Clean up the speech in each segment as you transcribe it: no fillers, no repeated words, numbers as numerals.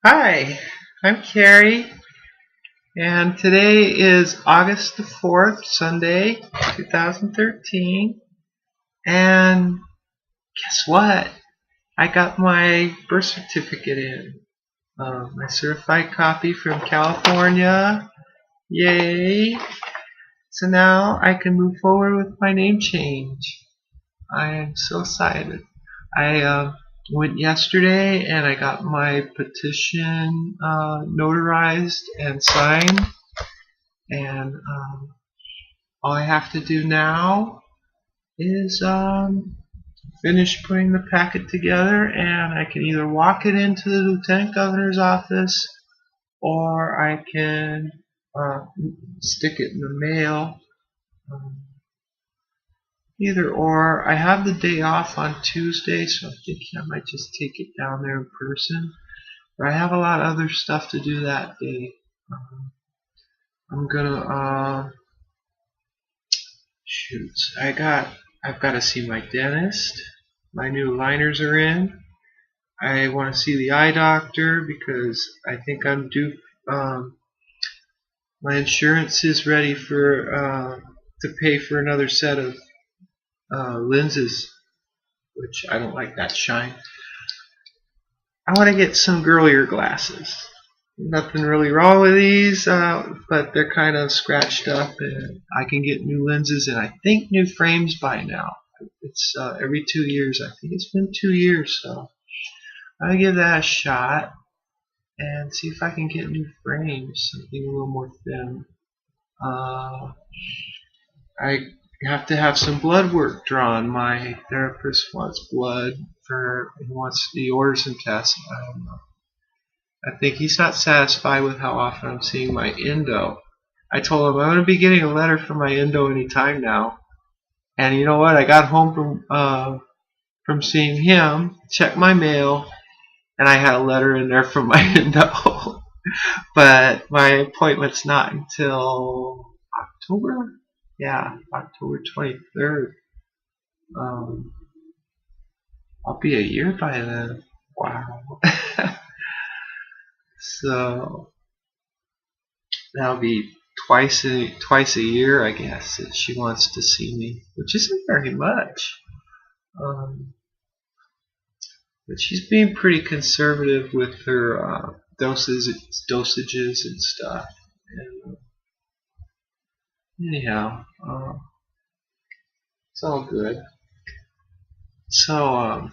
Hi, I'm Carrie, and today is August the 4th, Sunday, 2013, and guess what? I got my birth certificate in. My certified copy from California. Yay! So now I can move forward with my name change. I am so excited. I went yesterday and I got my petition notarized and signed. And all I have to do now is finish putting the packet together, and I can either walk it into the lieutenant governor's office or I can uh, stick it in the mail. Um, Either or. I have the day off on Tuesday, so I'm thinking I might just take it down there in person. But I have a lot of other stuff to do that day. I'm gonna shoot. I've got to see my dentist. My new liners are in. I want to see the eye doctor because I think I'm due. My insurance is ready for to pay for another set of lenses, which I don't like that shine. I want to get some girlier glasses. Nothing really wrong with these, but they're kind of scratched up, and I can get new lenses and I think new frames by now. It's every 2 years. I think it's been 2 years, so I'll give that a shot and see if I can get new frames, something a little more thin. I have to have some blood work drawn. My therapist wants blood he wants he orders some tests. I don't know. I think he's not satisfied with how often I'm seeing my endo. I told him I'm going to be getting a letter from my endo anytime now. And you know what? I got home from seeing him, checked my mail, and I had a letter in there from my endo. But my appointment's not until October. Yeah, October 23rd. I'll be a year by then. Wow. So that'll be twice a year, I guess, that she wants to see me, which isn't very much. Um, but she's being pretty conservative with her dosages and stuff. And anyhow, it's all good. So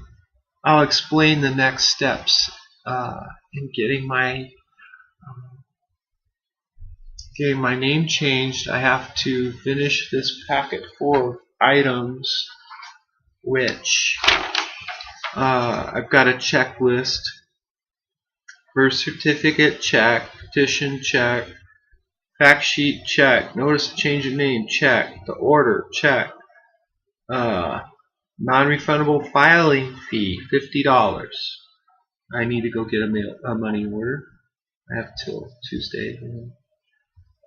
I'll explain the next steps in um, getting my name changed. I have to finish this packet full of items, which I've got a checklist. Birth certificate, check. Petition, check. Fact sheet, check. Notice of change of name, check. The order, check. Non-refundable filing fee, $50. I need to go get a money order. I have till Tuesday.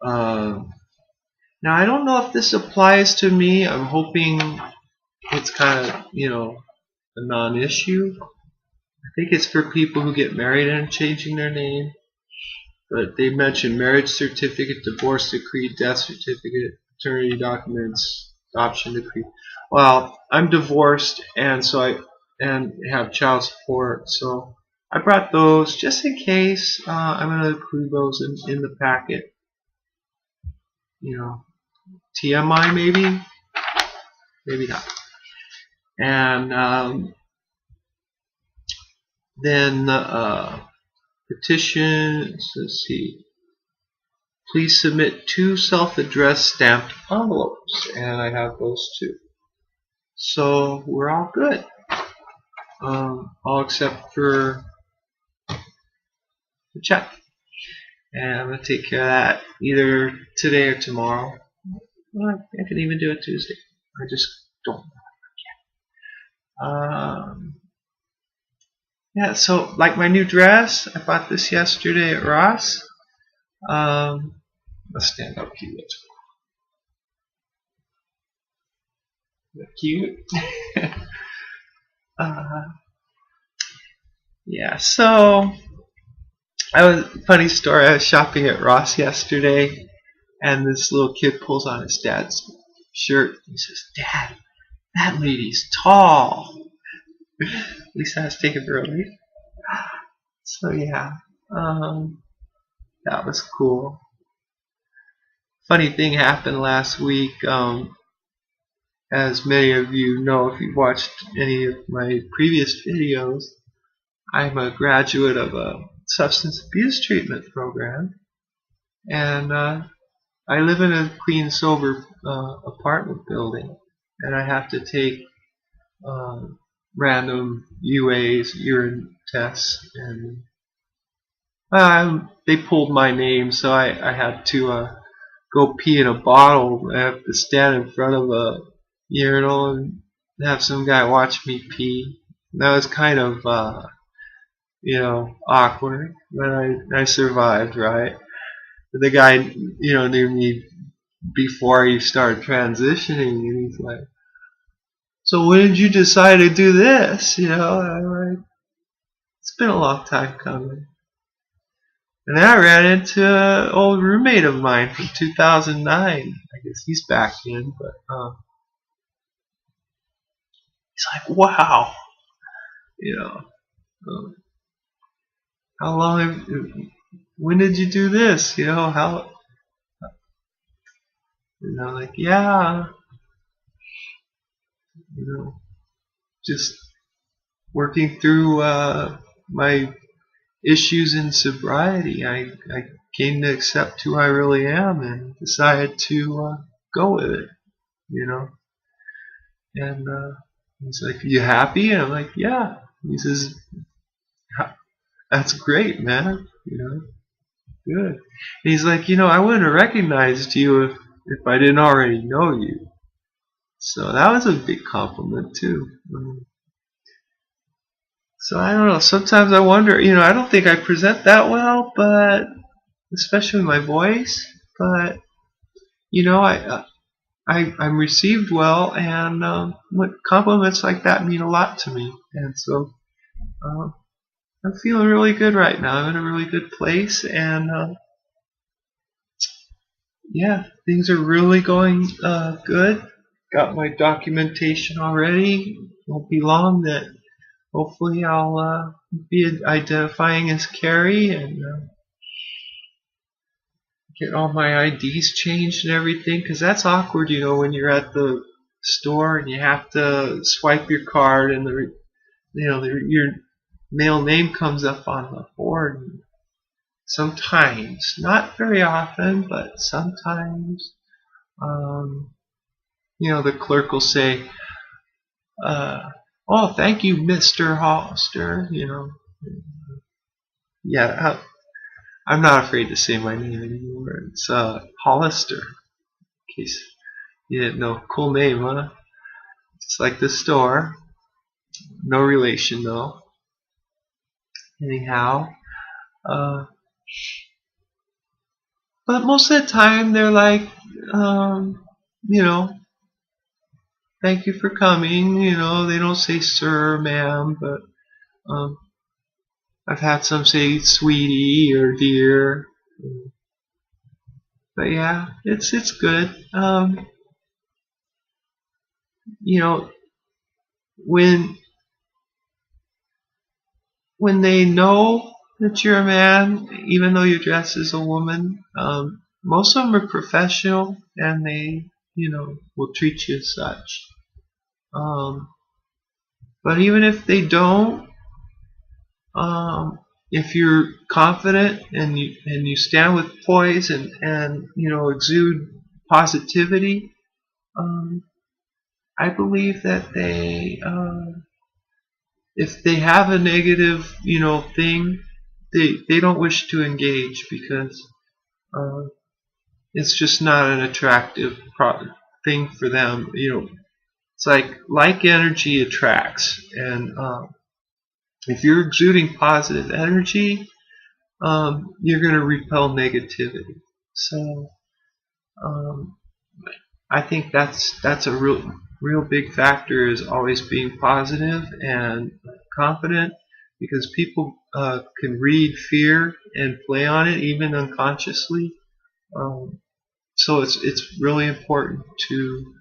Now I don't know if this applies to me. I'm hoping it's kind of a non-issue. I think it's for people who get married and changing their name. But they mention marriage certificate, divorce decree, death certificate, paternity documents, adoption decree. Well, I'm divorced, and so I have child support. So I brought those just in case. I'm going to include those in the packet. TMI maybe, maybe not. And then petitions. Let's see. Please submit 2 self-addressed stamped envelopes, and I have those too. So we're all good, all except for the check. And I'm going to take care of that either today or tomorrow. Well, I can even do it Tuesday. I just don't know. Yeah, so like my new dress, I bought this yesterday at Ross. Let's stand up here. Cute. Yeah, so Funny story. I was shopping at Ross yesterday, and this little kid pulls on his dad's shirt. He says, "Dad, that lady's tall." At least I was taken early. So yeah, um, that was cool. Funny thing happened last week. As many of you know, if you've watched any of my previous videos, I'm a graduate of a substance abuse treatment program, and I live in a clean, sober apartment building, and I have to take uh, random UAs, urine tests, and they pulled my name, so I had to go pee in a bottle. I have to stand in front of a urinal and have some guy watch me pee. That was kind of awkward, but I survived, right? The guy, knew me before he started transitioning, and he's like, "So when did you decide to do this?" I'm like, "It's been a long time coming." And then I ran into an old roommate of mine from 2009. I guess he's back in, but he's like, "Wow, you know, um, how long? When did you do this? How?" Like, "Yeah, just working through my issues in sobriety. I came to accept who I really am and decided to go with it, you know." And he's like, "You happy?" And I'm like, "Yeah." He says, "That's great, man. Good." And he's like, "I wouldn't have recognized you if I didn't already know you." So that was a big compliment too. So I don't know. Sometimes I wonder. I don't think I present that well, but especially my voice. But I'm received well, and compliments like that mean a lot to me. And so I'm feeling really good right now. I'm in a really good place, and yeah, things are really going good. Got my documentation already. Won't be long that hopefully I'll be identifying as Carrie and get all my IDs changed and everything, because that's awkward, when you're at the store and you have to swipe your card and your male name comes up on the board. And sometimes, not very often, but sometimes, the clerk will say, "Oh, thank you, Mr. Hollister." Yeah, I'm not afraid to say my name anymore. It's Hollister, in case you didn't know. Cool name, huh? It's like the store. No relation, though. Anyhow, uh, but most of the time they're like, you know, "Thank you for coming." They don't say sir, ma'am, but um, I've had some say sweetie or dear. But yeah, it's good. You know, when they know that you're a man, even though you dress as a woman, most of them are professional and they, will treat you as such. But even if they don't, if you're confident and you stand with poise and exude positivity, I believe that if they have a negative thing, they don't wish to engage because uh, it's just not an attractive thing for them. It's like energy attracts, and if you're exuding positive energy, you're going to repel negativity. So um, I think that's a real big factor, is always being positive and confident, because people can read fear and play on it even unconsciously. So it's really important to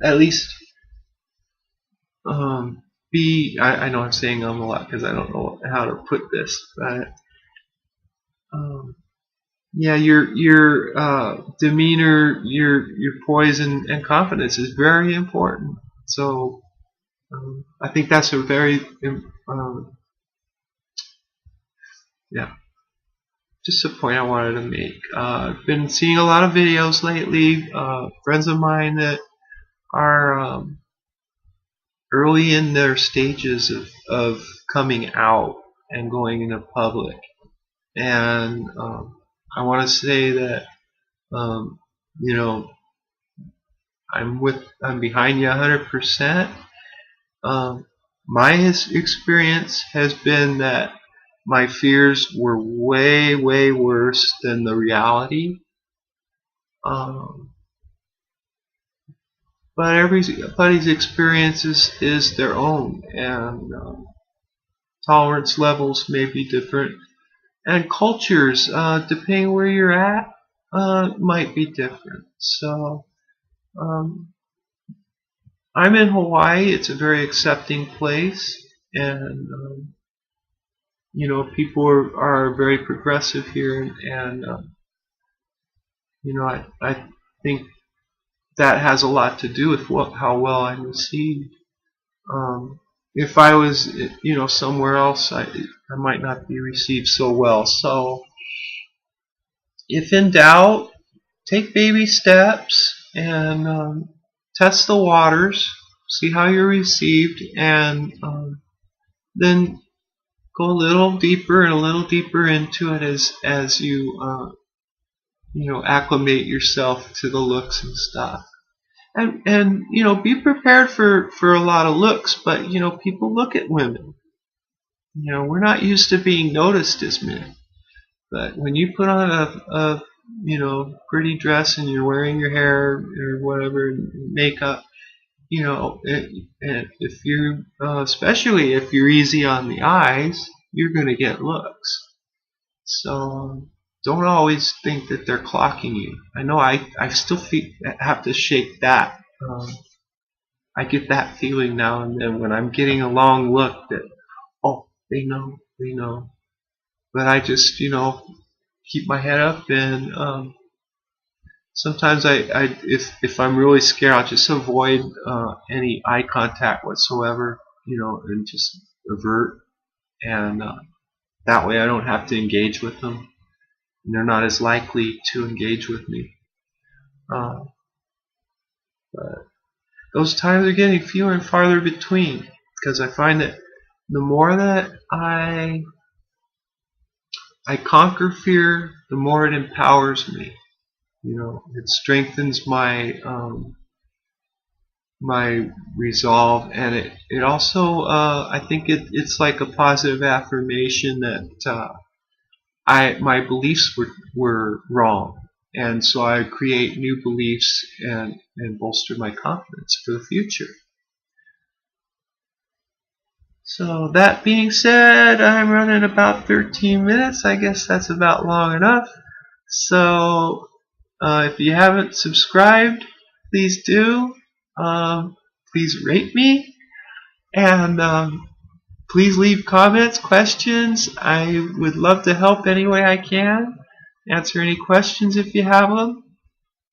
at least be. I know I'm saying a lot because I don't know how to put this, but yeah, your demeanor, your poise and confidence is very important. So I think that's a very yeah, just a point I wanted to make. I've been seeing a lot of videos lately. Friends of mine that are early in their stages of coming out and going into public, and I want to say that you know I'm behind you 100%. My experience has been that my fears were way worse than the reality. But everybody's experience is their own, and tolerance levels may be different, and cultures, depending where you're at, might be different. So I'm in Hawaii. It's a very accepting place, and people are very progressive here, and I think that has a lot to do with how well I'm received. If I was, somewhere else, I might not be received so well. So, if in doubt, take baby steps and test the waters, see how you're received, and then go a little deeper and a little deeper into it as you acclimate yourself to the looks and stuff. And be prepared for a lot of looks, but people look at women. We're not used to being noticed as men, but when you put on a pretty dress and you're wearing your hair or whatever, makeup, and if you especially if you're easy on the eyes, you're going to get looks. So don't always think that they're clocking you. I know I still have to shake that. I get that feeling now and then when I'm getting a long look that, oh, they know. But I just, keep my head up, and sometimes if I'm really scared, I'll just avoid any eye contact whatsoever, and just avert, and that way I don't have to engage with them, and they're not as likely to engage with me. But those times are getting fewer and farther between, because I find that the more that I conquer fear, the more it empowers me. It strengthens my my resolve, and it also I think it's like a positive affirmation that my beliefs were wrong, and so I create new beliefs and bolster my confidence for the future. So that being said, I'm running about 13 minutes. I guess that's about long enough. So if you haven't subscribed, please do. Please rate me, and please leave comments, questions. I would love to help any way I can. Answer any questions if you have them.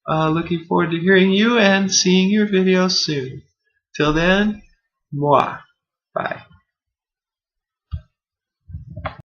Looking forward to hearing you and seeing your videos soon. Till then, moi. Bye.